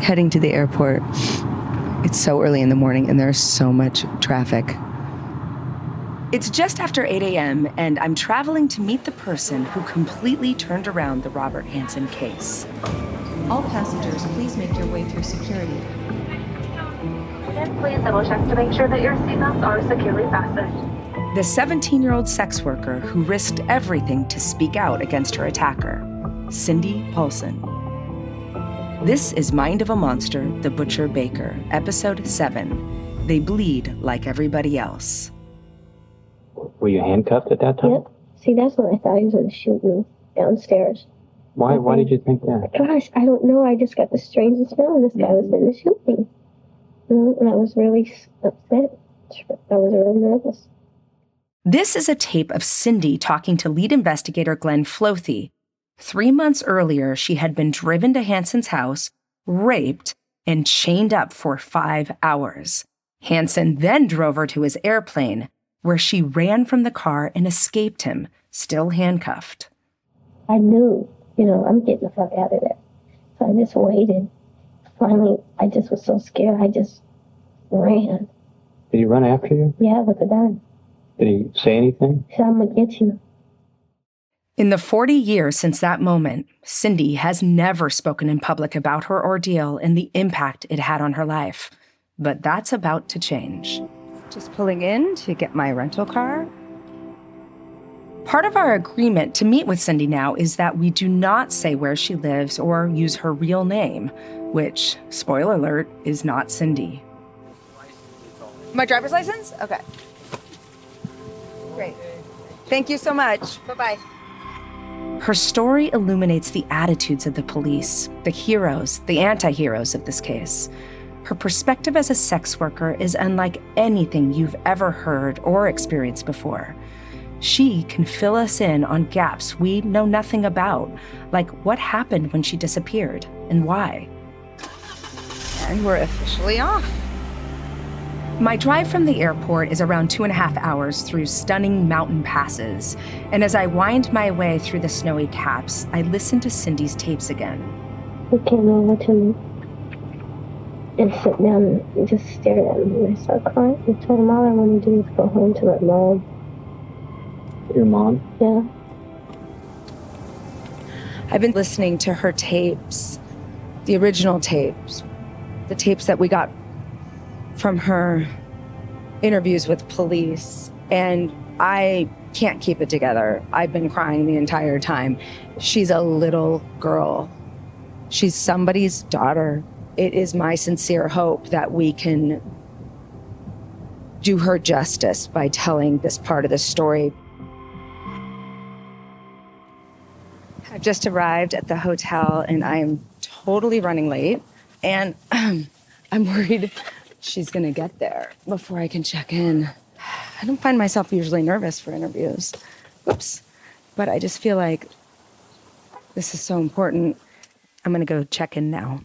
heading to the airport. It's so early in the morning and there's so much traffic. It's just after 8 a.m. and I'm traveling to meet the person who completely turned around the Robert Hansen case. All passengers, please make your way through security. And please double check to make sure that your seatbelts are securely fastened. The 17-year-old sex worker who risked everything to speak out against her attacker, Cindy Paulson. This is Mind of a Monster, The Butcher Baker, Ep.7. They bleed like everybody else. Were you handcuffed at that time? Yep. See, that's when I thought he was going to shoot me downstairs. Why did you think that? Gosh, I don't know. I just got the strangest feeling this guy was going to shoot me. And I was really upset. I was really nervous. This is a tape of Cindy talking to lead investigator Glenn Flothe. 3 months earlier, she had been driven to Hansen's house, raped, and chained up for 5 hours. Hansen then drove her to his airplane, where she ran from the car and escaped him, still handcuffed. I knew, I'm getting the fuck out of there. So I just waited. Finally, I just was so scared, I just ran. Did he run after you? Yeah, with a gun. Did he say anything? He said, I'm going to get you. In the 40 years since that moment, Cindy has never spoken in public about her ordeal and the impact it had on her life. But that's about to change. Just pulling in to get my rental car. Part of our agreement to meet with Cindy now is that we do not say where she lives or use her real name, which, spoiler alert, is not Cindy. My driver's license? Okay. Great. Thank you so much. Bye-bye. Her story illuminates the attitudes of the police, the heroes, the anti-heroes of this case. Her perspective as a sex worker is unlike anything you've ever heard or experienced before. She can fill us in on gaps we know nothing about, like what happened when she disappeared and why. And we're officially off. My drive from the airport is around 2.5 hours through stunning mountain passes, and as I wind my way through the snowy caps, I listen to Cindy's tapes again. He came over to me and sat down and just stared at me, and I started crying. I told him all I want to do is go home to my mom. Your mom? Yeah. I've been listening to her tapes, the original tapes, the tapes that we got from her interviews with police, and I can't keep it together. I've been crying the entire time. She's a little girl. She's somebody's daughter. It is my sincere hope that we can do her justice by telling this part of the story. I've just arrived at the hotel and I'm totally running late, and I'm worried she's gonna get there before I can check in. I don't find myself usually nervous for interviews. Oops. But I just feel like this is so important. I'm gonna go check in now.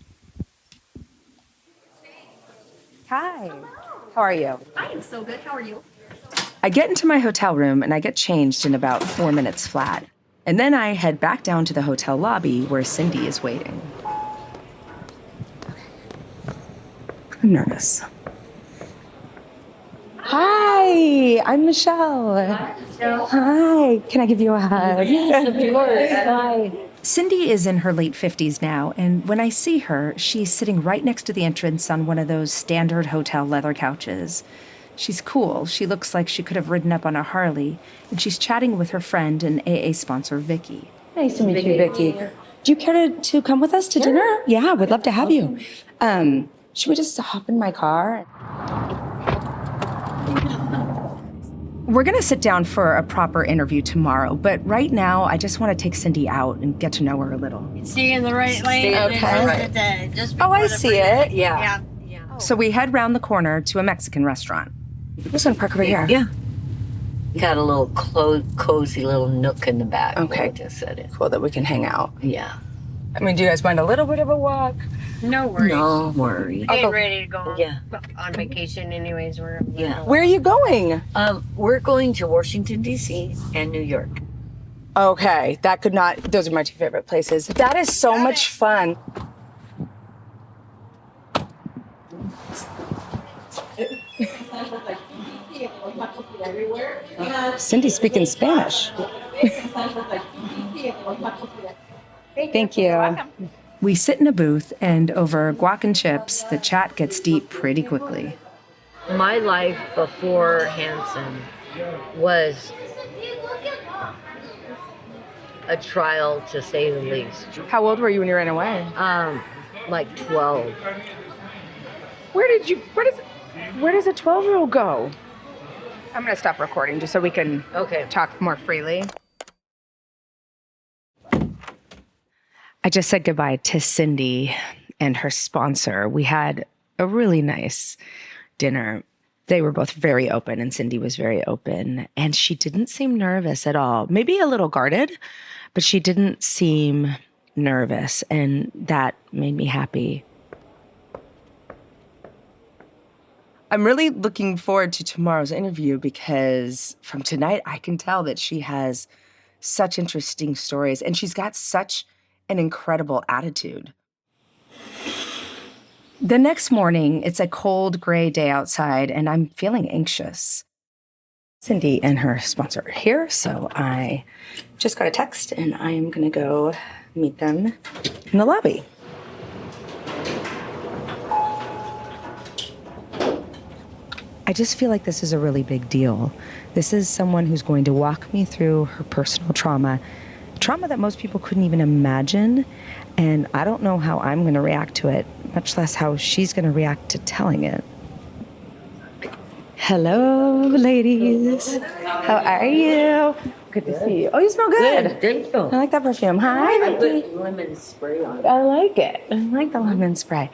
Hi. How are you? I am so good. How are you? I get into my hotel room and I get changed in about 4 minutes flat. And then I head back down to the hotel lobby where Cindy is waiting. I'm nervous. Hi, I'm Michelle. Hi, can I give you a hug? Yes, of course. Hi. Cindy is in her late 50s now, and when I see her, she's sitting right next to the entrance on one of those standard hotel leather couches. She's cool. She looks like she could have ridden up on a Harley, and she's chatting with her friend and AA sponsor, Vicky. Nice to meet you, Vicky. Do you care to come with us to dinner? Yeah, we'd love to have you. Should we just hop in my car? We're going to sit down for a proper interview tomorrow, but right now, I just want to take Cindy out and get to know her a little. Stay in the right lane. Okay. Just Oh, I see it. Yeah. So we head round the corner to a Mexican restaurant. I'm just going to park over here. Yeah. Got a little cozy little nook in the back. Okay. Just set it. Cool that we can hang out. Yeah. I mean, do you guys mind a little bit of a walk? No worries. No worries. Getting ready to go Yeah. on vacation anyways. Yeah. Where are you going? We're going to Washington, D.C. and New York. Okay, those are my two favorite places. That is so much fun. Cindy's speaking Spanish. Thank you. We sit in a booth, and over guac and chips, the chat gets deep pretty quickly. My life before Hansen was a trial, to say the least. How old were you when you ran away? Like 12. Where does a 12-year-old go? I'm going to stop recording just so we can talk more freely. I just said goodbye to Cindy and her sponsor. We had a really nice dinner. They were both very open, and Cindy was very open, and she didn't seem nervous at all. Maybe a little guarded, but she didn't seem nervous, and that made me happy. I'm really looking forward to tomorrow's interview because from tonight, I can tell that she has such interesting stories, and she's got such an incredible attitude. The next morning, it's a cold, gray day outside, and I'm feeling anxious. Cindy and her sponsor are here, so I just got a text, and I am going to go meet them in the lobby. I just feel like this is a really big deal. This is someone who's going to walk me through her personal trauma that most people couldn't even imagine, and I don't know how I'm going to react to it, much less how she's going to react to telling it. Hello, ladies. How are you? Good to see you. Oh, you smell good. Thank you. I like that perfume. Hi, I Nikki. put lemon spray on it. I like it. I like the lemon spray.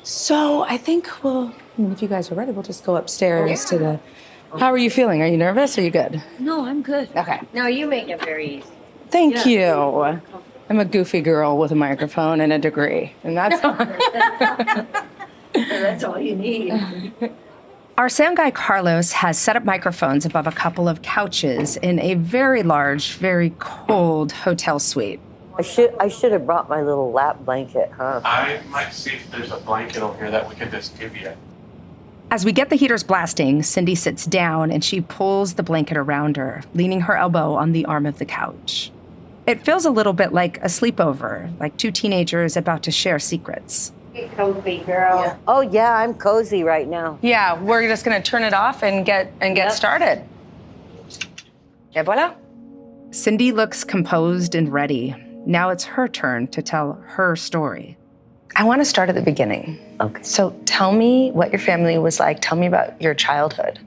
So I think if you guys are ready, we'll just go upstairs to the... How are you feeling? Are you nervous? Are you good? No, I'm good. Okay. No, you make it very easy. Thank you. I'm a goofy girl with a microphone and a degree, and that's all. That's all you need. Our sound guy, Carlos, has set up microphones above a couple of couches in a very large, very cold hotel suite. I should have brought my little lap blanket, huh? I might see if there's a blanket over here that we could just give you. As we get the heaters blasting, Cindy sits down and she pulls the blanket around her, leaning her elbow on the arm of the couch. It feels a little bit like a sleepover, like two teenagers about to share secrets. Get cozy, girl. Yeah. Oh yeah, I'm cozy right now. Yeah, we're just gonna turn it off and get started. Et voilà. Cindy looks composed and ready. Now it's her turn to tell her story. I want to start at the beginning. Okay. So tell me what your family was like. Tell me about your childhood.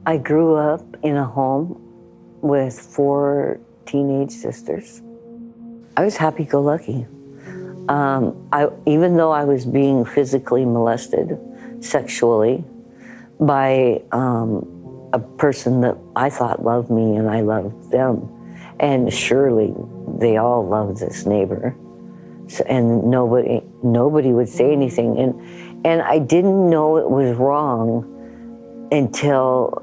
I grew up in a home with 4 teenage sisters. I was happy-go-lucky. Even though I was being physically molested sexually by a person that I thought loved me and I loved them, and surely they all loved this neighbor. So, and nobody would say anything. And I didn't know it was wrong until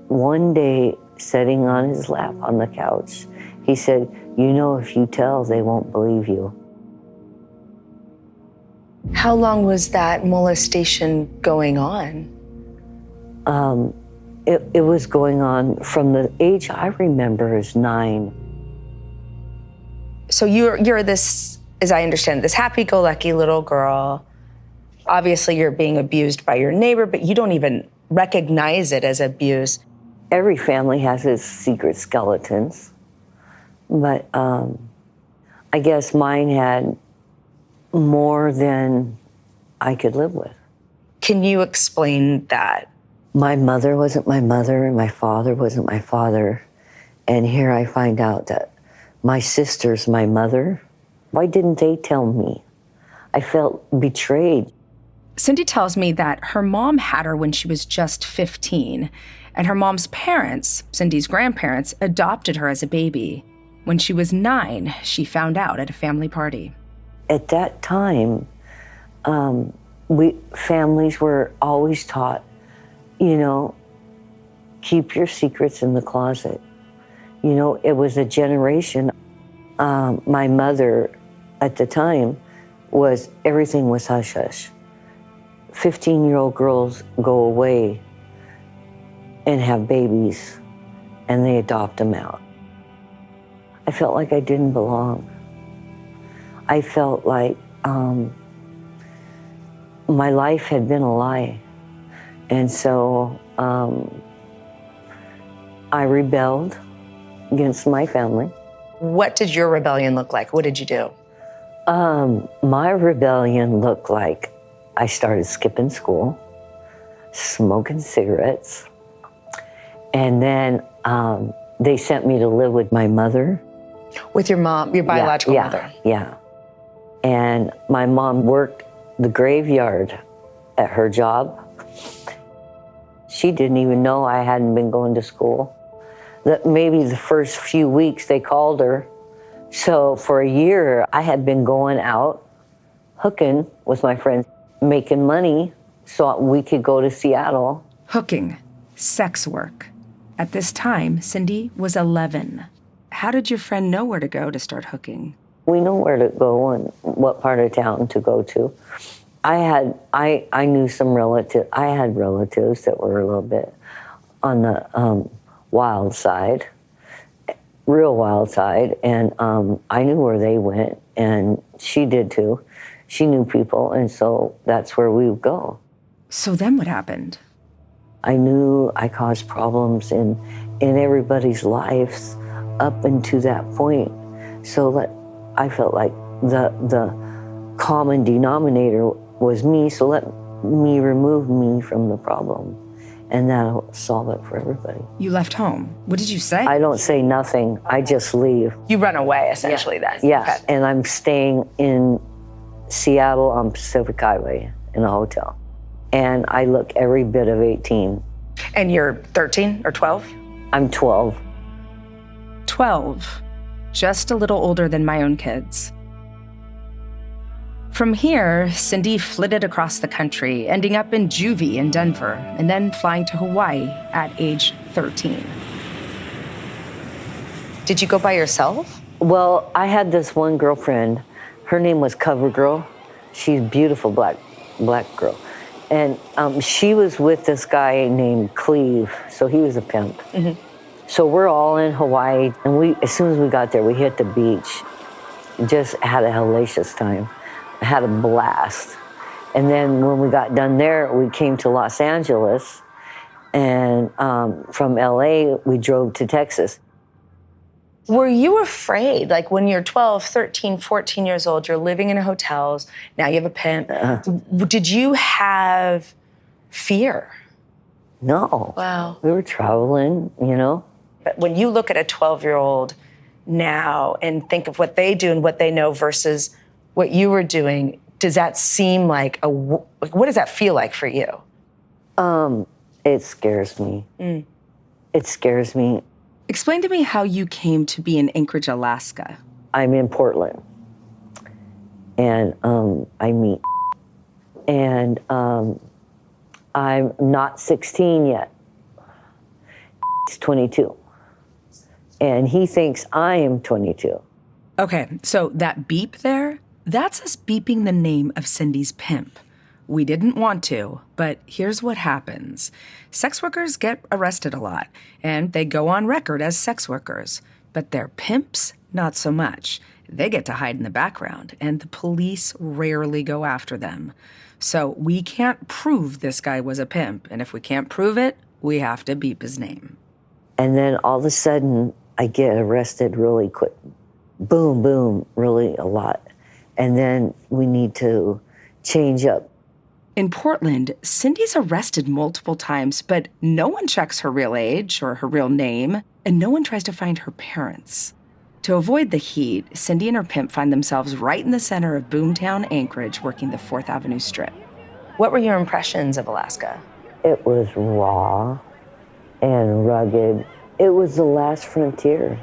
one day, sitting on his lap on the couch, he said, "You know, if you tell, they won't believe you." How long was that molestation going on? It was going on from the age I remember as 9. So you're this, as I understand it, this happy-go-lucky little girl. Obviously, you're being abused by your neighbor, but you don't even recognize it as abuse. Every family has its secret skeletons, but I guess mine had more than I could live with. Can you explain that? My mother wasn't my mother, and my father wasn't my father. And here I find out that my sister's my mother. Why didn't they tell me? I felt betrayed. Cindy tells me that her mom had her when she was just 15, and her mom's parents, Cindy's grandparents, adopted her as a baby. When she was 9, she found out at a family party. At that time, families were always taught, keep your secrets in the closet. It was a generation. My mother at the time everything was hush hush. 15-year-old girls go away and have babies and they adopt them out. I felt like I didn't belong. I felt like my life had been a lie. And so I rebelled against my family. What did your rebellion look like? What did you do? My rebellion looked like I started skipping school, smoking cigarettes, and then they sent me to live with my mother. With your mom, your biological mother? Yeah. And my mom worked the graveyard at her job. She didn't even know I hadn't been going to school. That maybe the first few weeks they called her. So for a year, I had been going out, hooking with my friends, making money so we could go to Seattle. Hooking, sex work. At this time, Cindy was 11. How did your friend know where to go to start hooking? We knew where to go and what part of town to go to. I knew some relatives. I had relatives that were a little bit on the wild side, real wild side, and I knew where they went, and she did too. She knew people, and so that's where we would go. So then what happened? I knew I caused problems in everybody's lives up until that point. So that I felt like the common denominator was me, so let me remove me from the problem, and that'll solve it for everybody. You left home. What did you say? I don't say nothing. I just leave. You run away, essentially, then? Yeah, Okay. and I'm staying in Seattle on Pacific Highway in a hotel. And I look every bit of 18. And you're 13 or 12? I'm 12. 12. Just a little older than my own kids. From here, Cindy flitted across the country, ending up in juvie in Denver, and then flying to Hawaii at age 13. Did you go by yourself? Well, I had this one girlfriend. Her name was CoverGirl. She's a beautiful black girl. And she was with this guy named Cleve, so he was a pimp. Mm-hmm. So we're all in Hawaii, and as soon as we got there, we hit the beach. Just had a hellacious time. Had a blast. And then when we got done there, we came to Los Angeles, and from LA, we drove to Texas. Were you afraid? Like when you're 12, 13, 14 years old, you're living in hotels, now you have a pimp. Did you have fear? No. Wow. We were traveling, you know. But when you look at a 12-year-old now and think of what they do and what they know versus what you were doing, does that seem like what does that feel like for you? It scares me. Mm. It scares me. Explain to me how you came to be in Anchorage, Alaska. I'm in Portland, and I meet, and I'm not 16 yet. He's 22, and he thinks I am 22. Okay, so that beep there, that's us beeping the name of Cindy's pimp. We didn't want to, but here's what happens. Sex workers get arrested a lot, and they go on record as sex workers. But their pimps, not so much. They get to hide in the background, and the police rarely go after them. So we can't prove this guy was a pimp, and if we can't prove it, we have to beep his name. And then all of a sudden, I get arrested really quick. Boom, boom, really a lot. And then we need to change up. In Portland, Cindy's arrested multiple times, but no one checks her real age or her real name, and no one tries to find her parents. To avoid the heat, Cindy and her pimp find themselves right in the center of boomtown Anchorage, working the 4th Avenue Strip. What were your impressions of Alaska? It was raw and rugged. It was the last frontier.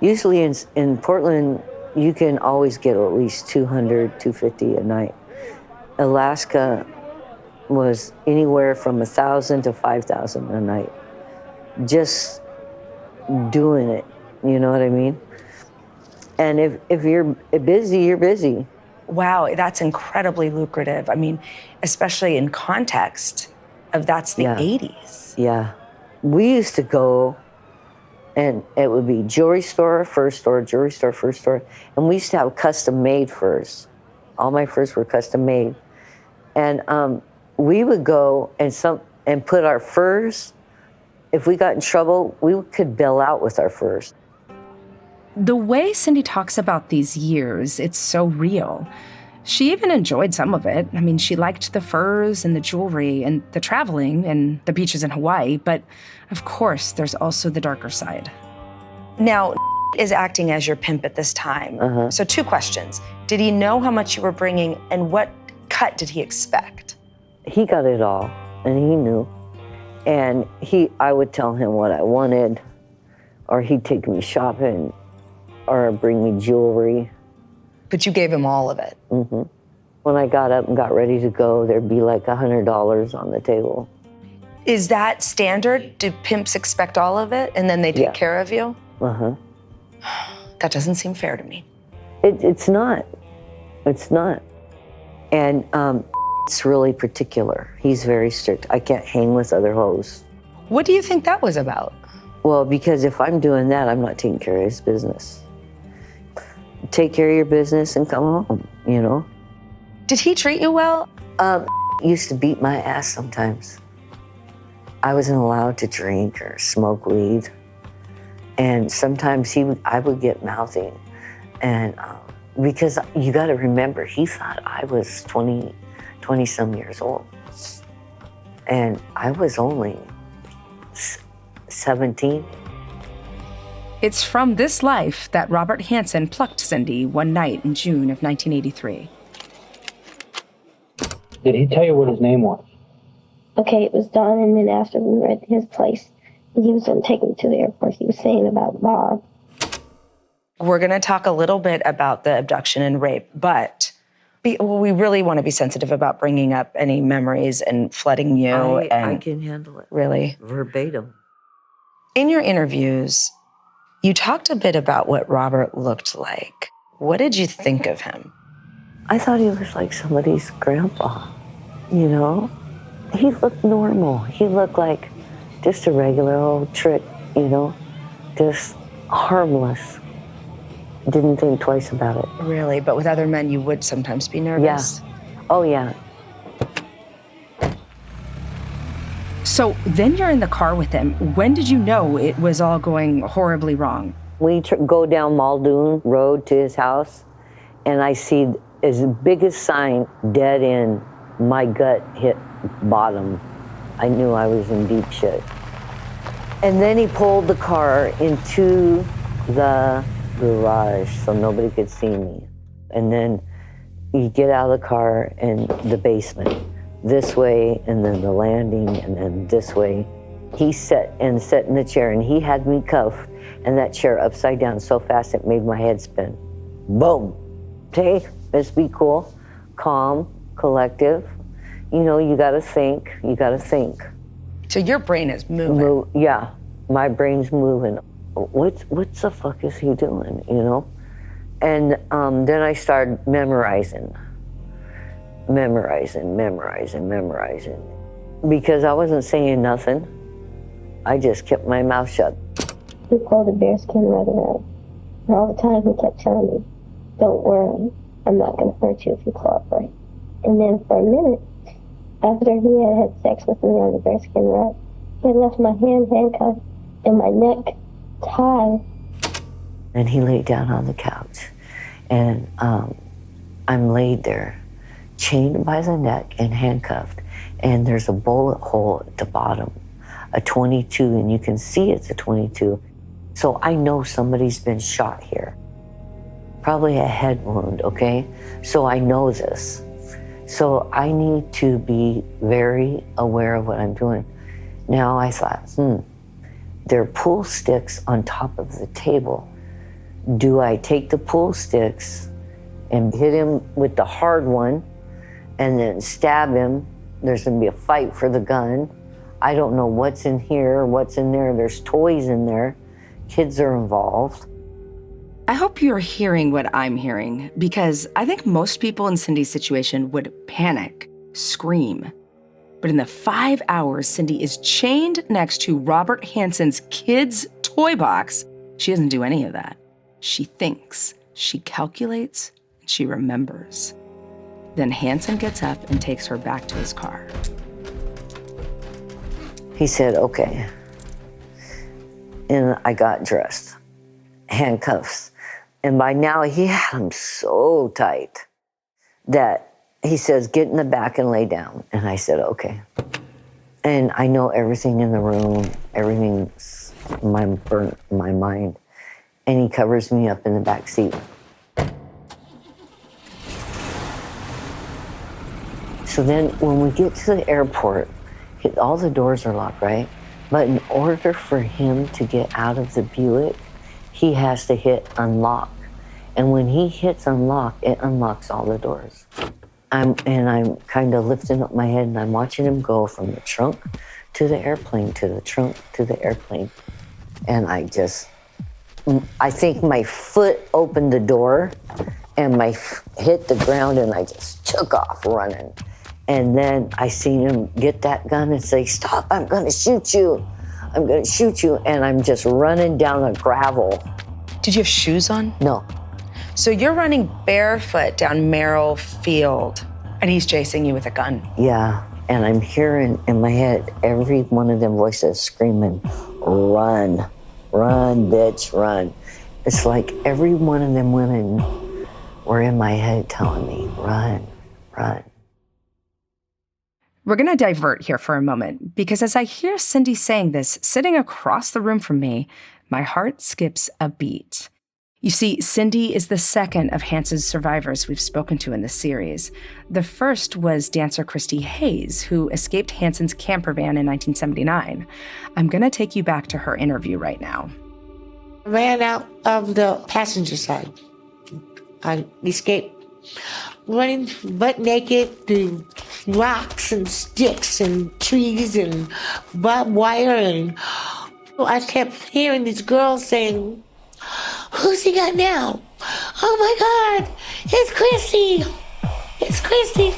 Usually in Portland, you can always get at least 200, 250 a night. Alaska was anywhere from 1,000 to 5,000 a night. Just doing it, you know what I mean? And if you're busy, you're busy. Wow, that's incredibly lucrative. I mean, especially in context of that's the 80s. Yeah. We used to go, and it would be jewelry store, first store, jewelry store, first store. And we used to have custom made furs. All my furs were custom made. And we would go and put our furs, if we got in trouble, we could bail out with our furs. The way Cindy talks about these years, it's so real. She even enjoyed some of it. I mean, she liked the furs and the jewelry and the traveling and the beaches in Hawaii, but of course, there's also the darker side. Now, is acting as your pimp at this time. So 2 questions. Did he know how much you were bringing, and what cut did he expect? He got it all, and he knew. And I would tell him what I wanted, or he'd take me shopping, or bring me jewelry. But you gave him all of it. When I got up and got ready to go, there'd be like $100 on the table. Is that standard? Do pimps expect all of it, and then they take care of you? That doesn't seem fair to me. It's not. It's not. And it's really particular. He's very strict. I can't hang with other hoes. What do you think that was about? Well, because if I'm doing that, I'm not taking care of his business. Take care of your business and come home, you know? Did he treat you well? Used to beat my ass sometimes. I wasn't allowed to drink or smoke weed. And sometimes I would get mouthy. And because you got to remember, he thought I was 20 some years old. And I was only 17. It's from this life that Robert Hansen plucked Cindy one night in June of 1983. Did he tell you what his name was? Okay, it was Don, and then after we were at his place, he was going to take me to the airport. He was saying about Bob. We're going to talk a little bit about the abduction and rape, but we really want to be sensitive about bringing up any memories and flooding you. I can handle it. Really? Verbatim. In your interviews, you talked a bit about what Robert looked like. What did you think of him? I thought he was like somebody's grandpa, you know? He looked normal. He looked like just a regular old trick, you know? Just harmless. Didn't think twice about it. Really? But with other men, you would sometimes be nervous? Yeah. Oh, yeah. So then you're in the car with him. When did you know it was all going horribly wrong? We go down Muldoon Road to his house, and I see his biggest sign, dead end. My gut hit bottom. I knew I was in deep shit. And then he pulled the car into the garage so nobody could see me. And then you get out of the car in the basement, this way, and then the landing, and then this way. He sat in the chair, and he had me cuffed and that chair upside down so fast it made my head spin. Boom. Okay, let's be cool, calm, collective. You know, you gotta think. So your brain is moving. Yeah, my brain's moving. What the fuck is he doing, you know? And then I started memorizing. Because I wasn't saying nothing. I just kept my mouth shut. We called the bearskin rather out. And all the time he kept telling me, don't worry, I'm not going to hurt you if you cooperate. And then for a minute, after he had sex with me on the bearskin rug, he had left my hand handcuffed and my neck tied. And he laid down on the couch. And I'm laid there, chained by the neck and handcuffed. And there's a bullet hole at the bottom, a 22, and you can see it's a 22. So I know somebody's been shot here. Probably a head wound, okay? So I know this. So I need to be very aware of what I'm doing. Now I thought, there are pool sticks on top of the table. Do I take the pool sticks and hit him with the hard one and then stab him? There's gonna be a fight for the gun. I don't know what's in here, what's in there. There's toys in there. Kids are involved. I hope you're hearing what I'm hearing, because I think most people in Cindy's situation would panic, scream. But in the 5 hours Cindy is chained next to Robert Hansen's kid's toy box, she doesn't do any of that. She thinks, she calculates, and she remembers. Then Hansen gets up and takes her back to his car. He said, okay. And I got dressed, handcuffs. And by now he had them so tight that he says, get in the back and lay down. And I said, okay. And I know everything in the room, everything's burnt in my mind. And he covers me up in the back seat. So then when we get to the airport, all the doors are locked, right? But in order for him to get out of the Buick, he has to hit unlock. And when he hits unlock, it unlocks all the doors. I'm kind of lifting up my head and I'm watching him go from the trunk to the airplane, to the trunk, to the airplane. And I think my foot opened the door and hit the ground and I just took off running. And then I seen him get that gun and say, stop, I'm gonna shoot you. I'm gonna shoot you. And I'm just running down the gravel. Did you have shoes on? No. So you're running barefoot down Merrill Field, and he's chasing you with a gun. Yeah, and I'm hearing in my head every one of them voices screaming, run, run, bitch, run. It's like every one of them women were in my head telling me, run, run. We're gonna divert here for a moment, because as I hear Cindy saying this, sitting across the room from me, my heart skips a beat. You see, Cindy is the second of Hansen's survivors we've spoken to in this series. The first was dancer Christy Hayes, who escaped Hansen's camper van in 1979. I'm gonna take you back to her interview right now. I ran out of the passenger side. I escaped running butt naked through rocks and sticks and trees and barbed wire, and I kept hearing these girls saying, who's he got now? Oh my God, it's Christy! It's Christy!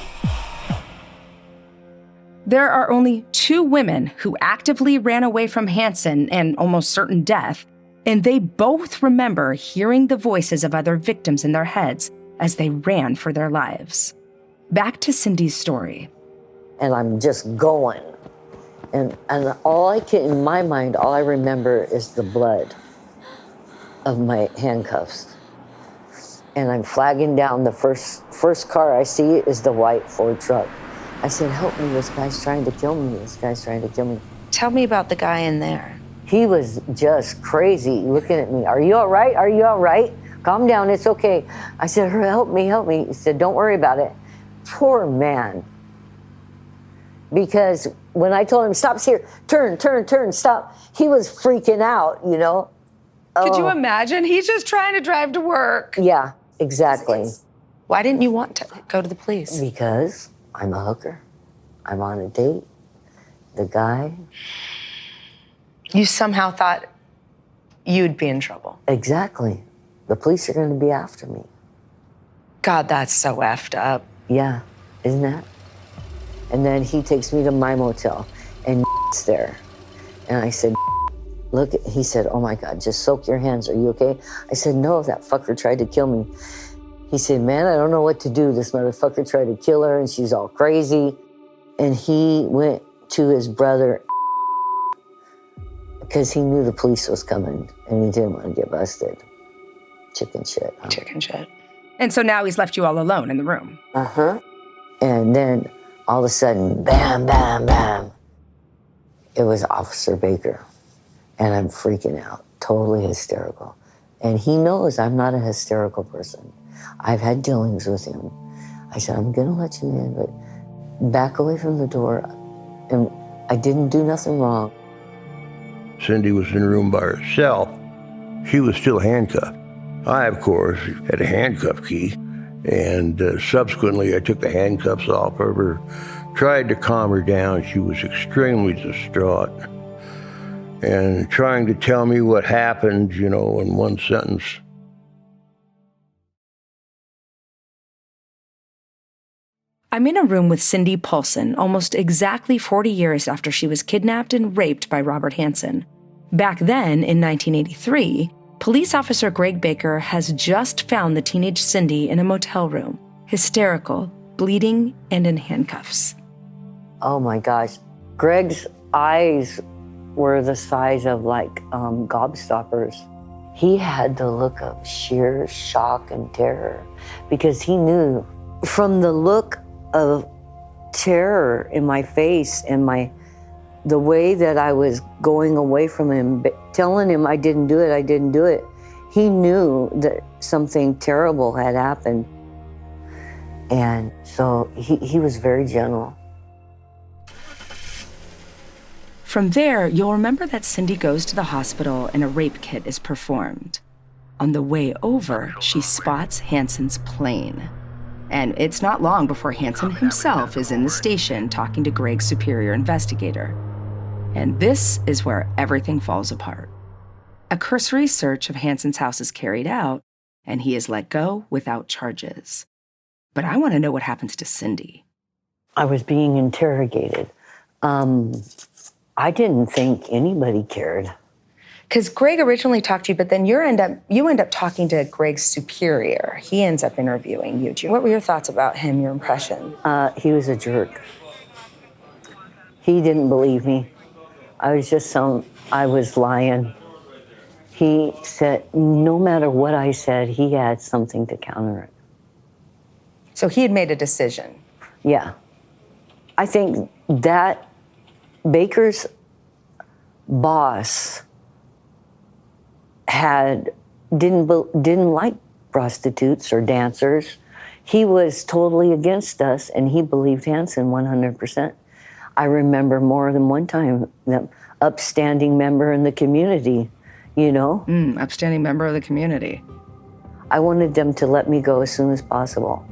There are only 2 women who actively ran away from Hansen and almost certain death, and they both remember hearing the voices of other victims in their heads as they ran for their lives. Back to Cindy's story. And I'm just going. And all I can, in my mind, all I remember is the blood of my handcuffs. And I'm flagging down. The first car I see is the white Ford truck. I said, help me, this guy's trying to kill me. This guy's trying to kill me. Tell me about the guy in there. He was just crazy looking at me. Are you all right? Are you all right? Calm down, it's okay. I said, help me, help me. He said, don't worry about it. Poor man. Because when I told him, stop here, turn, stop, he was freaking out, you know? Could you imagine? He's just trying to drive to work. Yeah, exactly. Why didn't you want to go to the police? Because I'm a hooker. I'm on a date. The guy. You somehow thought you'd be in trouble. Exactly. The police are going to be after me. God, that's so effed up. Yeah, isn't that? And then he takes me to my motel, and it's there. And I said, look, he said, oh my God, just soak your hands. Are you okay? I said, no, that fucker tried to kill me. He said, man, I don't know what to do. This motherfucker tried to kill her, and she's all crazy. And he went to his brother because he knew the police was coming, and he didn't want to get busted. Chicken shit. Huh? Chicken shit. And so now he's left you all alone in the room. Uh-huh. And then all of a sudden, bam, bam, bam. It was Officer Baker. And I'm freaking out, totally hysterical. And he knows I'm not a hysterical person. I've had dealings with him. I said, I'm gonna let you in, but back away from the door. And I didn't do nothing wrong. Cindy was in the room by herself. She was still handcuffed. I, of course, had a handcuff key, and subsequently I took the handcuffs off of her, tried to calm her down. She was extremely distraught, and trying to tell me what happened, you know, in one sentence. I'm in a room with Cindy Paulson almost exactly 40 years after she was kidnapped and raped by Robert Hansen. Back then, in 1983, police officer Greg Baker has just found the teenage Cindy in a motel room, hysterical, bleeding, and in handcuffs. Oh my gosh. Greg's eyes were the size of gobstoppers. He had the look of sheer shock and terror because he knew from the look of terror in my face and the way that I was going away from him, telling him I didn't do it, he knew that something terrible had happened. And so he was very gentle. From there, you'll remember that Cindy goes to the hospital and a rape kit is performed. On the way over, she spots Hansen's plane. And it's not long before Hansen himself is in the station talking to Greg's superior investigator. And this is where everything falls apart. A cursory search of Hansen's house is carried out, and he is let go without charges. But I want to know what happens to Cindy. I was being interrogated. I didn't think anybody cared. Because Greg originally talked to you, but then you end up talking to Greg's superior. He ends up interviewing you. What were your thoughts about him, your impression? He was a jerk. He didn't believe me. I was lying. He said, no matter what I said, he had something to counter it. So he had made a decision. Yeah. I think that Baker's boss didn't like prostitutes or dancers. He was totally against us, and he believed Hansen 100%. I remember more than one time the upstanding member in the community, Upstanding member of the community. I wanted them to let me go as soon as possible.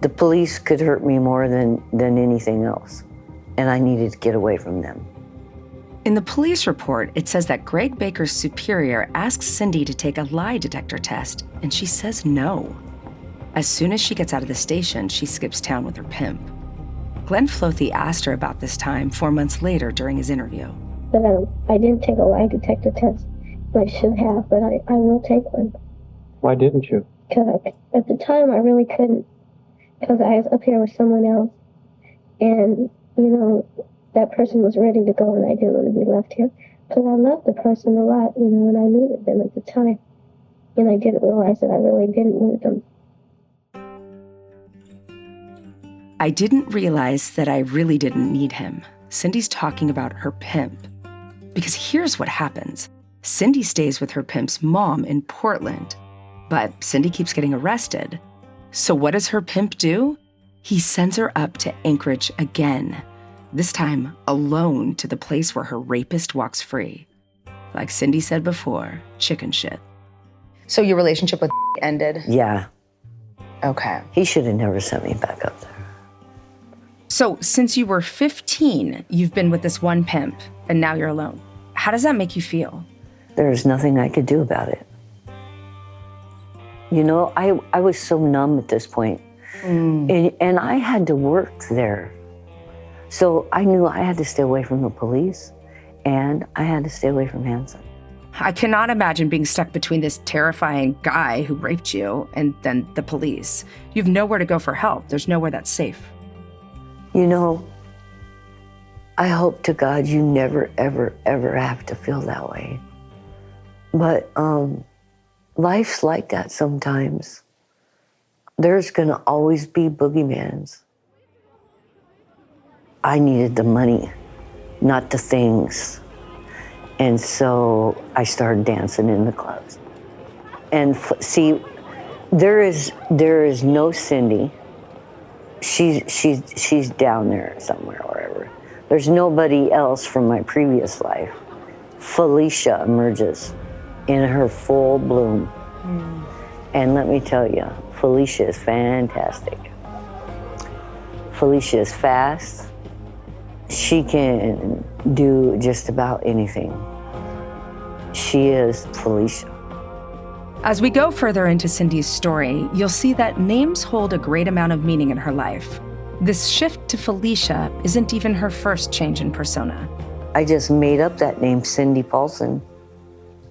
The police could hurt me more than anything else, and I needed to get away from them. In the police report, it says that Greg Baker's superior asks Cindy to take a lie detector test, and she says no. As soon as she gets out of the station, she skips town with her pimp. Glenn Flothe asked her about this time 4 months later during his interview. But I didn't take a lie detector test. I should have, but I will take one. Why didn't you? Because at the time I really couldn't. Because I was up here with someone else. And, that person was ready to go and I didn't want to be left here. Because I loved the person a lot, and I knew them at the time. And I didn't realize that I really didn't need them. I didn't realize that I really didn't need him. Cindy's talking about her pimp. Because here's what happens. Cindy stays with her pimp's mom in Portland, but Cindy keeps getting arrested. So what does her pimp do? He sends her up to Anchorage again, this time alone to the place where her rapist walks free. Like Cindy said before, chicken shit. So your relationship with ended? Yeah. Okay. He should have never sent me back up there. So since you were 15, you've been with this one pimp, and now you're alone. How does that make you feel? There's nothing I could do about it. I was so numb at this point. And I had to work there. So I knew I had to stay away from the police, and I had to stay away from Hansen. I cannot imagine being stuck between this terrifying guy who raped you and then the police. You have nowhere to go for help. There's nowhere that's safe. I hope to God you never, ever, ever have to feel that way. But life's like that sometimes. There's gonna always be boogeymans. I needed the money, not the things. And so I started dancing in the clubs. And see, there is no Cindy. She's down there somewhere, wherever. There's nobody else from my previous life. Felicia emerges in her full bloom. And let me tell you, Felicia is fantastic. Felicia is fast. She can do just about anything. She is Felicia. As we go further into Cindy's story, you'll see that names hold a great amount of meaning in her life. This shift to Felicia isn't even her first change in persona. I just made up that name, Cindy Paulson,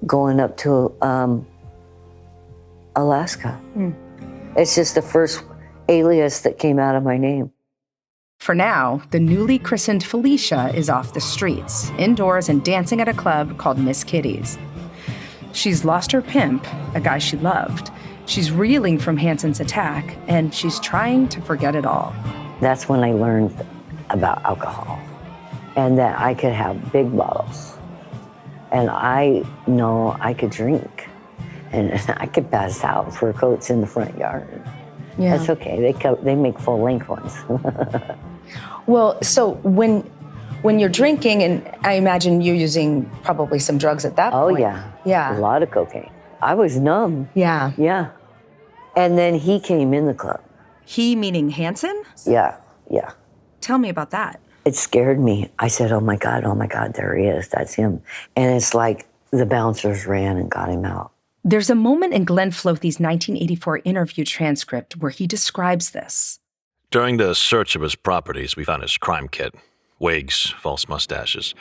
going up to Alaska. It's just the first alias that came out of my name. For now, the newly christened Felicia is off the streets, indoors and dancing at a club called Miss Kitty's. She's lost her pimp, a guy she loved. She's reeling from Hansen's attack, and she's trying to forget it all. That's when I learned about alcohol and that I could have big bottles. And I know I could drink and I could pass out for coats in the front yard. Yeah. That's okay. They make full-length ones. Well, so when you're drinking, and I imagine you're using probably some drugs at that point. Oh, yeah. Yeah. A lot of cocaine. I was numb. Yeah. Yeah. And then he came in the club. He meaning Hansen? Yeah, yeah. Tell me about that. It scared me. I said, oh my God, there he is. That's him. And it's like the bouncers ran and got him out. There's a moment in Glenn Flothe's 1984 interview transcript where he describes this. During the search of his properties, we found his crime kit, wigs, false mustaches.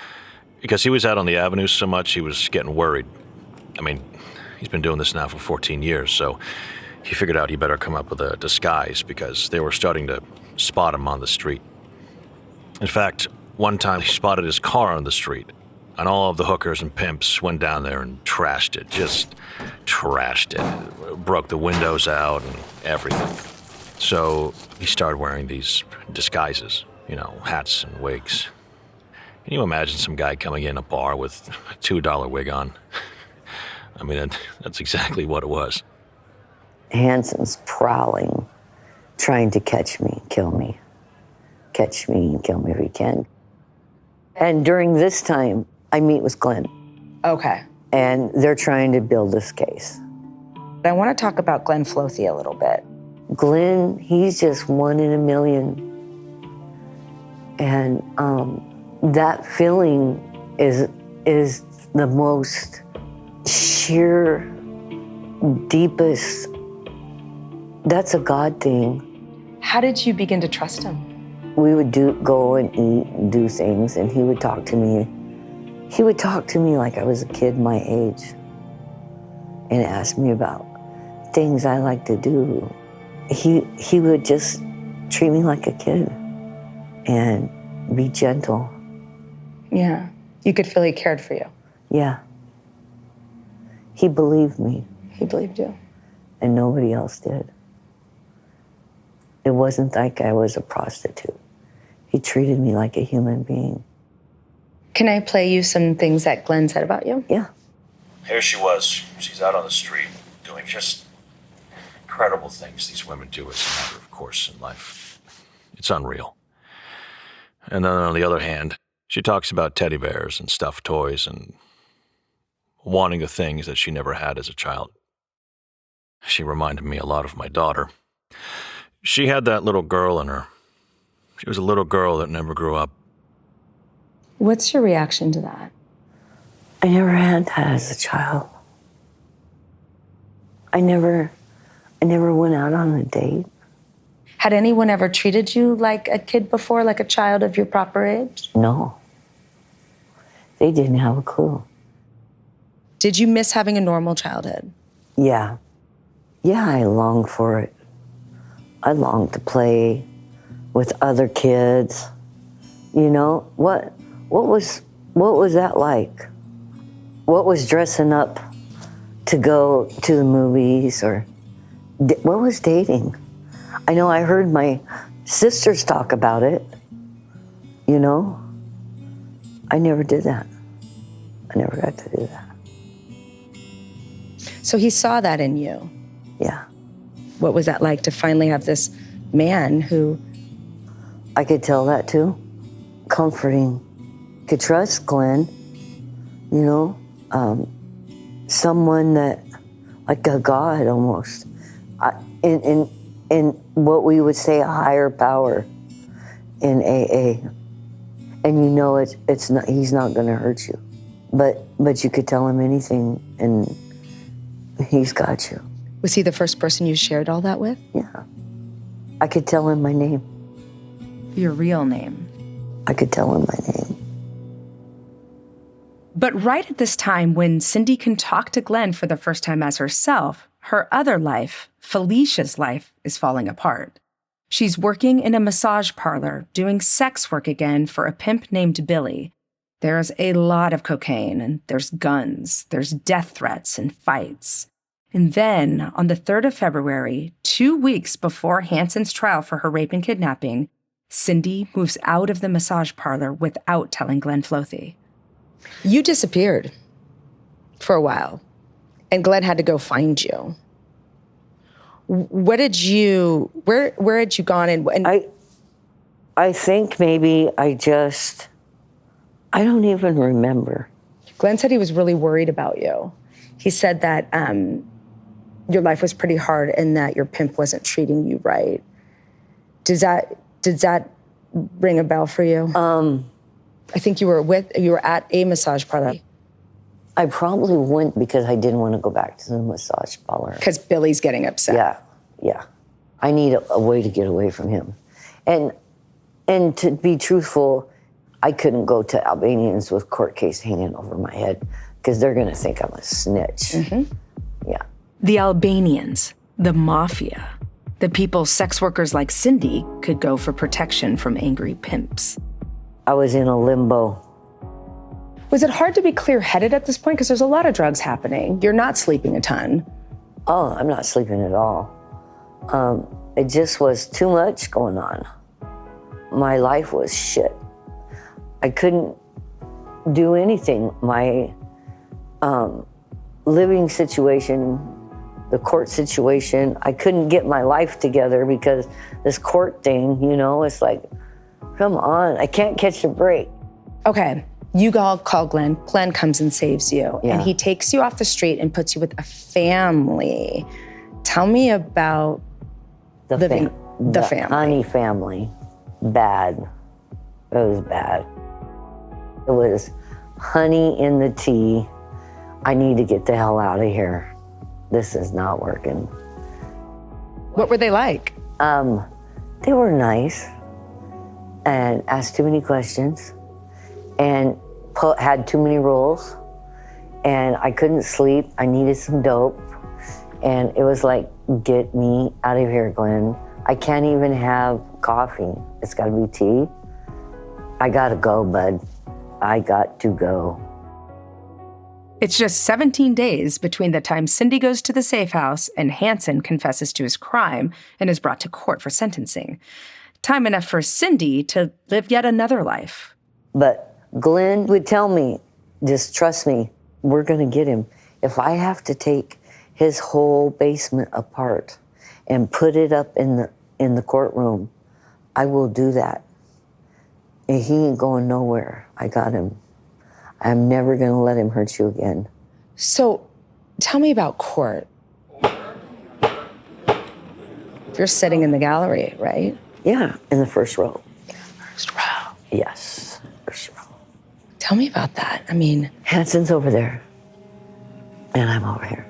Because he was out on the avenue so much, he was getting worried. I mean, he's been doing this now for 14 years, so he figured out he better come up with a disguise because they were starting to spot him on the street. In fact, one time he spotted his car on the street, and all of the hookers and pimps went down there and trashed it, just trashed it. Broke the windows out and everything. So he started wearing these disguises, hats and wigs. Can you imagine some guy coming in a bar with a $2 wig on? I mean, that's exactly what it was. Hansen's prowling, trying to catch me, kill me. Catch me and kill me if he can. And during this time, I meet with Glenn. Okay. And they're trying to build this case. I want to talk about Glenn Flothe a little bit. Glenn, he's just one in a million. And that feeling is the most sheer, deepest, that's a God thing. How did you begin to trust him? We would go and eat and do things, and he would talk to me. He would talk to me like I was a kid my age and ask me about things I like to do. He would just treat me like a kid and be gentle. Yeah. You could feel he cared for you. Yeah. He believed me. He believed you. And nobody else did. It wasn't like I was a prostitute. He treated me like a human being. Can I play you some things that Glenn said about you? Yeah. Here she was. She's out on the street doing just incredible things these women do as a matter of course in life. It's unreal. And then on the other hand, she talks about teddy bears and stuffed toys and wanting the things that she never had as a child. She reminded me a lot of my daughter. She had that little girl in her. She was a little girl that never grew up. What's your reaction to that? I never had that as a child. I never went out on a date. Had anyone ever treated you like a kid before, like a child of your proper age? No. They didn't have a clue. Did you miss having a normal childhood? Yeah. Yeah, I longed for it. I longed to play with other kids. What was that like? What was dressing up to go to the movies, or what was dating? I know I heard my sisters talk about it, I never did that. I never got to do that. So he saw that in you. Yeah. What was that like to finally have this man who... I could tell that too. Comforting. Could trust Glenn, someone that, like a God almost. In what we would say a higher power in AA. And it's not, he's not gonna hurt you. But you could tell him anything and he's got you. Was he the first person you shared all that with? Yeah. I could tell him my name. your real name. I could tell him my name. But right at this time, when Cindy can talk to Glenn for the first time as herself, her other life, Felicia's life, is falling apart. She's working in a massage parlor, doing sex work again for a pimp named Billy. There's a lot of cocaine, and there's guns, there's death threats and fights. And then, on the 3rd of February, 2 weeks before Hansen's trial for her rape and kidnapping, Cindy moves out of the massage parlor without telling Glenn Flothe. You disappeared for a while, and Glenn had to go find you. Where had you gone? And I think maybe I don't even remember. Glenn said he was really worried about you. He said that your life was pretty hard and that your pimp wasn't treating you right. Does that ring a bell for you? I think you were at a massage parlor. I probably went because I didn't want to go back to the massage parlor. Because Billy's getting upset. Yeah. I need a way to get away from him. And to be truthful, I couldn't go to Albanians with court case hanging over my head because they're going to think I'm a snitch. Mm-hmm. Yeah. The Albanians, the mafia, the people sex workers like Cindy could go for protection from angry pimps. I was in a limbo. Was it hard to be clear-headed at this point? Because there's a lot of drugs happening. You're not sleeping a ton. Oh, I'm not sleeping at all. It just was too much going on. My life was shit. I couldn't do anything. My living situation, the court situation, I couldn't get my life together because this court thing, it's like, come on, I can't catch a break. Okay, you all call Glenn. Glenn comes and saves you. Yeah. And he takes you off the street and puts you with a family. Tell me about the family. Honey family. Bad. It was bad. It was honey in the tea. I need to get the hell out of here. This is not working. What were they like? They were nice and asked too many questions and had too many rules. And I couldn't sleep. I needed some dope. And it was like, get me out of here, Glenn. I can't even have coffee. It's got to be tea. I got to go, bud. I got to go. It's just 17 days between the time Cindy goes to the safe house and Hansen confesses to his crime and is brought to court for sentencing. Time enough for Cindy to live yet another life. But Glenn would tell me, just trust me, we're going to get him. If I have to take his whole basement apart and put it up in the courtroom, I will do that. And he ain't going nowhere. I got him. I'm never going to let him hurt you again. So, tell me about court. You're sitting in the gallery, right? Yeah, in the first row. First row. Yes, first row. Tell me about that. I mean, Hansen's over there, and I'm over here.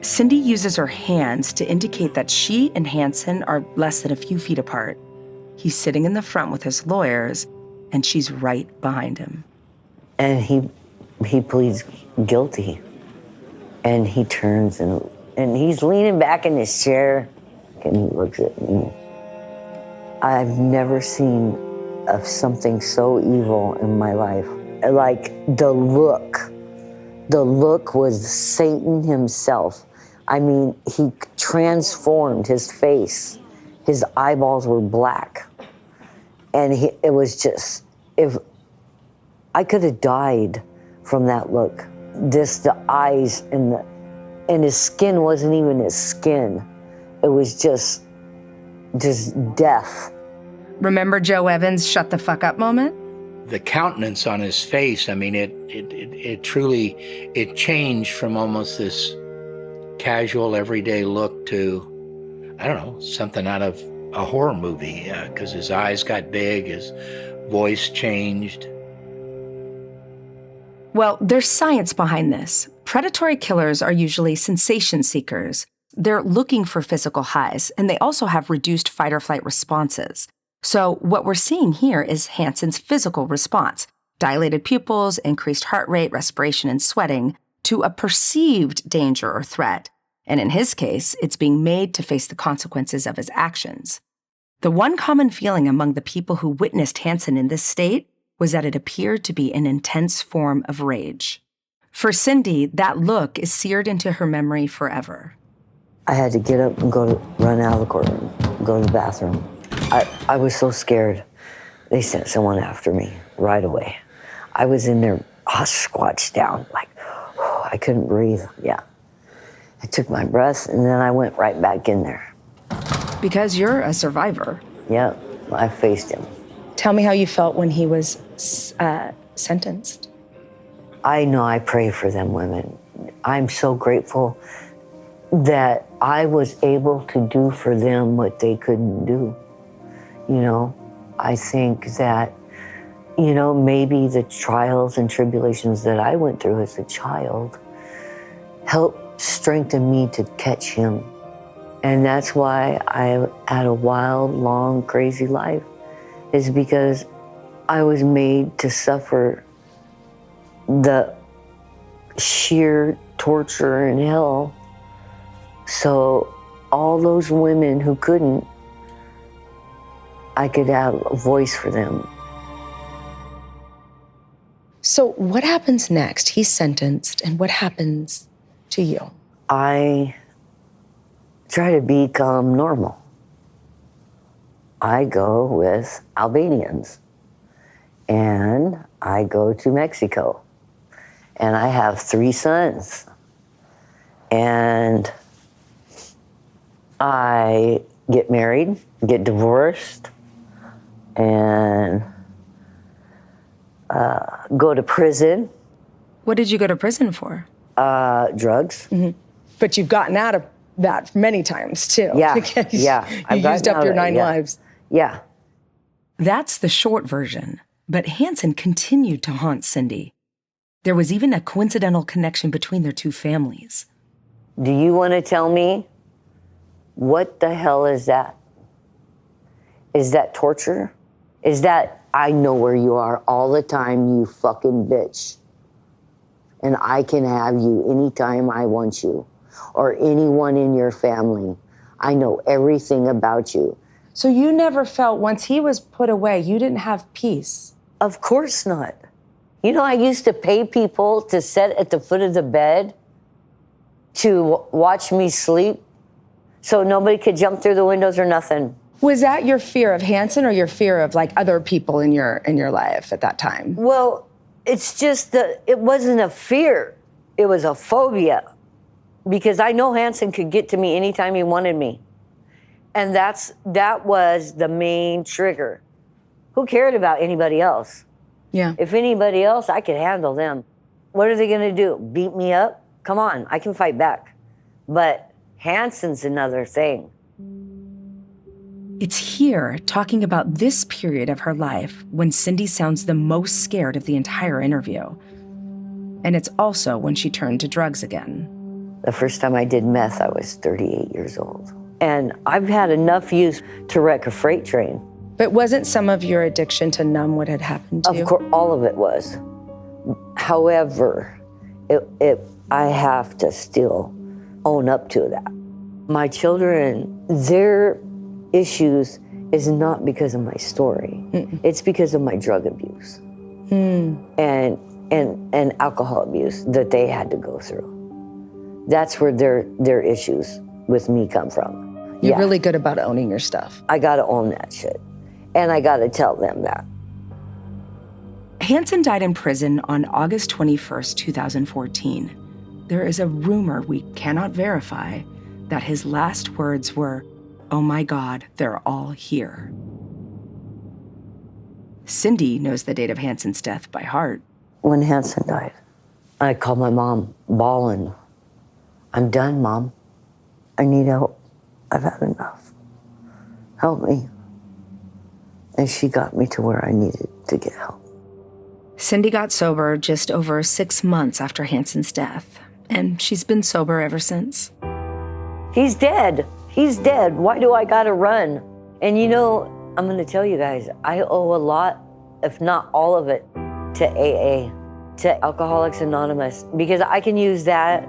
Cindy uses her hands to indicate that she and Hansen are less than a few feet apart. He's sitting in the front with his lawyers, and she's right behind him. And he pleads guilty. And he turns and he's leaning back in his chair, and he looks at me. I've never seen something so evil in my life. Like the look was Satan himself. I mean, he transformed his face. His eyeballs were black. And it was just, if I could have died from that look. Just the eyes and his skin wasn't even his skin. It was just death. Remember Joe Evans' shut the fuck up moment? The countenance on his face, I mean, it truly changed from almost this casual, everyday look to, I don't know, something out of a horror movie, because his eyes got big, his voice changed. Well, there's science behind this. Predatory killers are usually sensation seekers. They're looking for physical highs, and they also have reduced fight or flight responses. So what we're seeing here is Hansen's physical response, dilated pupils, increased heart rate, respiration, and sweating, to a perceived danger or threat. And in his case, it's being made to face the consequences of his actions. The one common feeling among the people who witnessed Hansen in this state was that it appeared to be an intense form of rage. For Cindy, that look is seared into her memory forever. I had to get up and run out of the courtroom, go to the bathroom. I was so scared. They sent someone after me right away. I was in there, squatched down, like, I couldn't breathe. Yeah. I took my breath, and then I went right back in there. Because you're a survivor. Yeah, I faced him. Tell me how you felt when he was sentenced. I know I pray for them women. I'm so grateful that I was able to do for them what they couldn't do. You know, I think that, you know, maybe the trials and tribulations that I went through as a child helped strengthen me to catch him. And that's why I had a wild, long, crazy life, is because I was made to suffer the sheer torture and hell. So all those women who couldn't, I could have a voice for them. So what happens next? He's sentenced, and what happens to you? I try to become normal. I go with Albanians, and I go to Mexico, and I have 3 sons, and I get married, get divorced, and go to prison. What did you go to prison for? Drugs. Mm-hmm. But you've gotten out of that many times, too. Yeah, Because yeah. You used up your 9 yeah. lives. Yeah. That's the short version. But Hansen continued to haunt Cindy. There was even a coincidental connection between their 2 families. Do you want to tell me what the hell is that? Is that torture? Is that, I know where you are all the time, you fucking bitch. And I can have you anytime I want you, or anyone in your family. I know everything about you. So you never felt, once he was put away, you didn't have peace? Of course not. You know, I used to pay people to sit at the foot of the bed to watch me sleep so nobody could jump through the windows or nothing. Was that your fear of Hansen, or your fear of like other people in your life at that time? Well, it's just that it wasn't a fear. It was a phobia, because I know Hansen could get to me anytime he wanted me. And that was the main trigger. Who cared about anybody else? Yeah. If anybody else, I could handle them. What are they gonna do? Beat me up? Come on, I can fight back. But Hansen's another thing. It's here, talking about this period of her life, when Cindy sounds the most scared of the entire interview. And it's also when she turned to drugs again. The first time I did meth, I was 38 years old. And I've had enough use to wreck a freight train. But wasn't some of your addiction to numb what had happened to you? Of course, all of it was. However, I have to still own up to that. My children, their issues is not because of my story. It's because of my drug abuse and alcohol abuse that they had to go through. That's where their issues with me come from. You're really good about owning your stuff. I gotta own that shit. And I gotta tell them that. Hansen died in prison on August 21st, 2014. There is a rumor we cannot verify that his last words were, "Oh my God, they're all here." Cindy knows the date of Hansen's death by heart. When Hansen died, I called my mom, bawling. "I'm done, Mom. I need help. I've had enough. Help me." And she got me to where I needed to get help. Cindy got sober just over 6 months after Hansen's death, and she's been sober ever since. He's dead. He's dead. Why do I gotta run? And you know, I'm going to tell you guys, I owe a lot, if not all of it, to AA, to Alcoholics Anonymous, because I can use that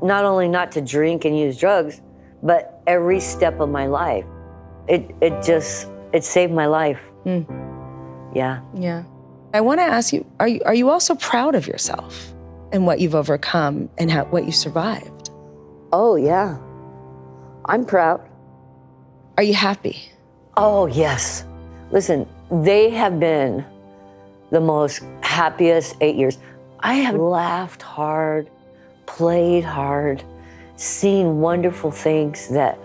not only not to drink and use drugs, but every step of my life. It saved my life. Yeah. Yeah. I want to ask you, are you also proud of yourself and what you've overcome and what you survived? Oh, yeah. I'm proud. Are you happy? Oh, yes. Listen, they have been the most happiest 8 years. I have laughed hard, played hard, seen wonderful things that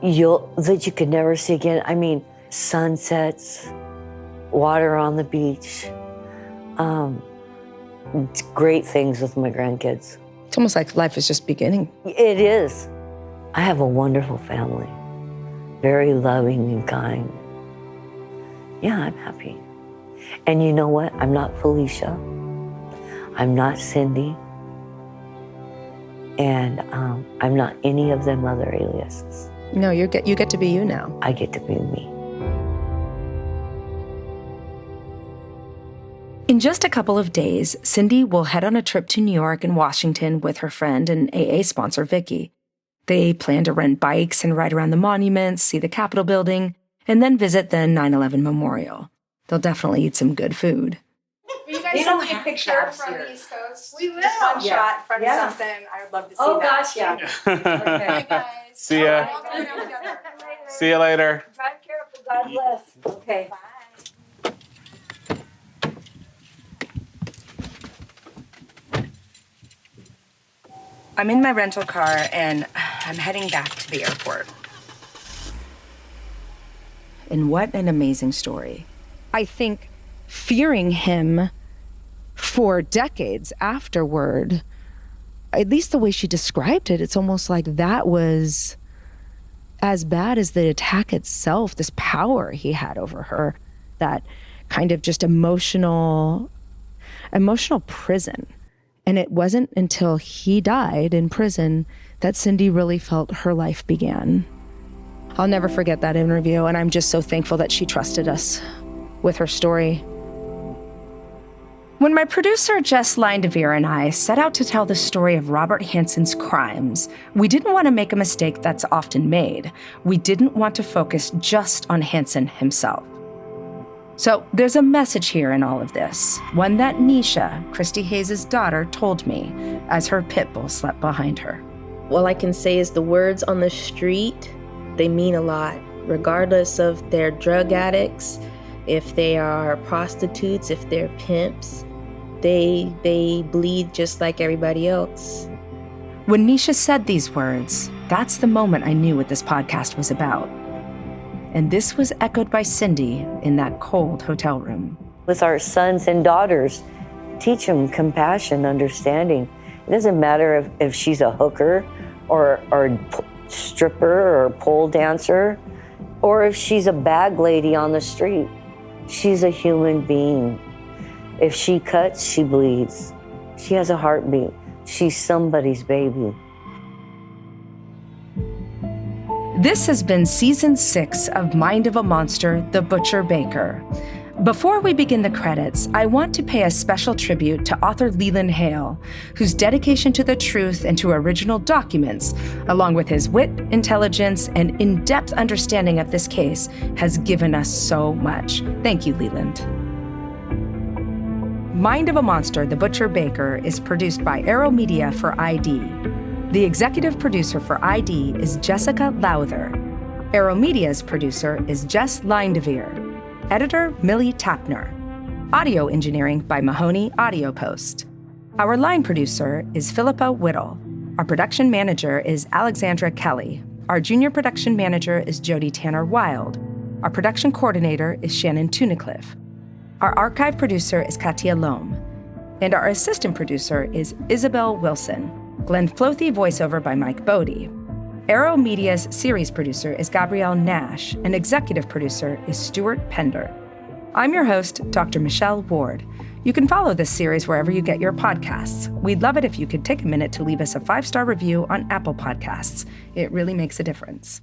you could never see again. I mean, sunsets, water on the beach, great things with my grandkids. It's almost like life is just beginning. It is. I have a wonderful family, very loving and kind. Yeah, I'm happy. And you know what? I'm not Felicia. I'm not Cindy. And I'm not any of them other aliases. No, you get to be you now. I get to be me. In just a couple of days, Cindy will head on a trip to New York and Washington with her friend and AA sponsor, Vicky. They plan to rent bikes and ride around the monuments, see the Capitol building, and then visit the 9/11 memorial. They'll definitely eat some good food. Will you guys send me a picture from the East Coast? We will. Just one shot in front of something. I would love to see that. Oh, gosh, yeah. Okay, guys. See ya. See you later. Drive careful. God bless. Okay. Bye. I'm in my rental car and I'm heading back to the airport. And what an amazing story. I think fearing him for decades afterward, at least the way she described it, it's almost like that was as bad as the attack itself, this power he had over her, that kind of just emotional prison. And it wasn't until he died in prison that Cindy really felt her life began. I'll never forget that interview, and I'm just so thankful that she trusted us with her story. When my producer Jess Lindevere and I set out to tell the story of Robert Hansen's crimes, we didn't want to make a mistake that's often made. We didn't want to focus just on Hansen himself. So there's a message here in all of this, one that Nisha, Christy Hayes' daughter, told me as her pit bull slept behind her. All I can say is the words on the street, they mean a lot, regardless of they're drug addicts, if they are prostitutes, if they're pimps, they bleed just like everybody else. When Nisha said these words, that's the moment I knew what this podcast was about. And this was echoed by Cindy in that cold hotel room. With our sons and daughters, teach them compassion, understanding. It doesn't matter if she's a hooker or stripper or pole dancer, or if she's a bag lady on the street. She's a human being. If she cuts, she bleeds. She has a heartbeat. She's somebody's baby. This has been Season 6 of Mind of a Monster, The Butcher Baker. Before we begin the credits, I want to pay a special tribute to author Leland Hale, whose dedication to the truth and to original documents, along with his wit, intelligence, and in-depth understanding of this case, has given us so much. Thank you, Leland. Mind of a Monster, The Butcher Baker is produced by Arrow Media for ID. The executive producer for ID is Jessica Lowther. Arrow Media's producer is Jess Lindevere. Editor, Millie Tapner. Audio engineering by Mahoney Audio Post. Our line producer is Philippa Whittle. Our production manager is Alexandra Kelly. Our junior production manager is Jody Tanner Wild. Our production coordinator is Shannon Tunicliffe. Our archive producer is Katia Lohm. And our assistant producer is Isabel Wilson. Glenn Flothe voiceover by Mike Bodie. Arrow Media's series producer is Gabrielle Nash, and executive producer is Stuart Pender. I'm your host, Dr. Michelle Ward. You can follow this series wherever you get your podcasts. We'd love it if you could take a minute to leave us a 5-star review on Apple Podcasts. It really makes a difference.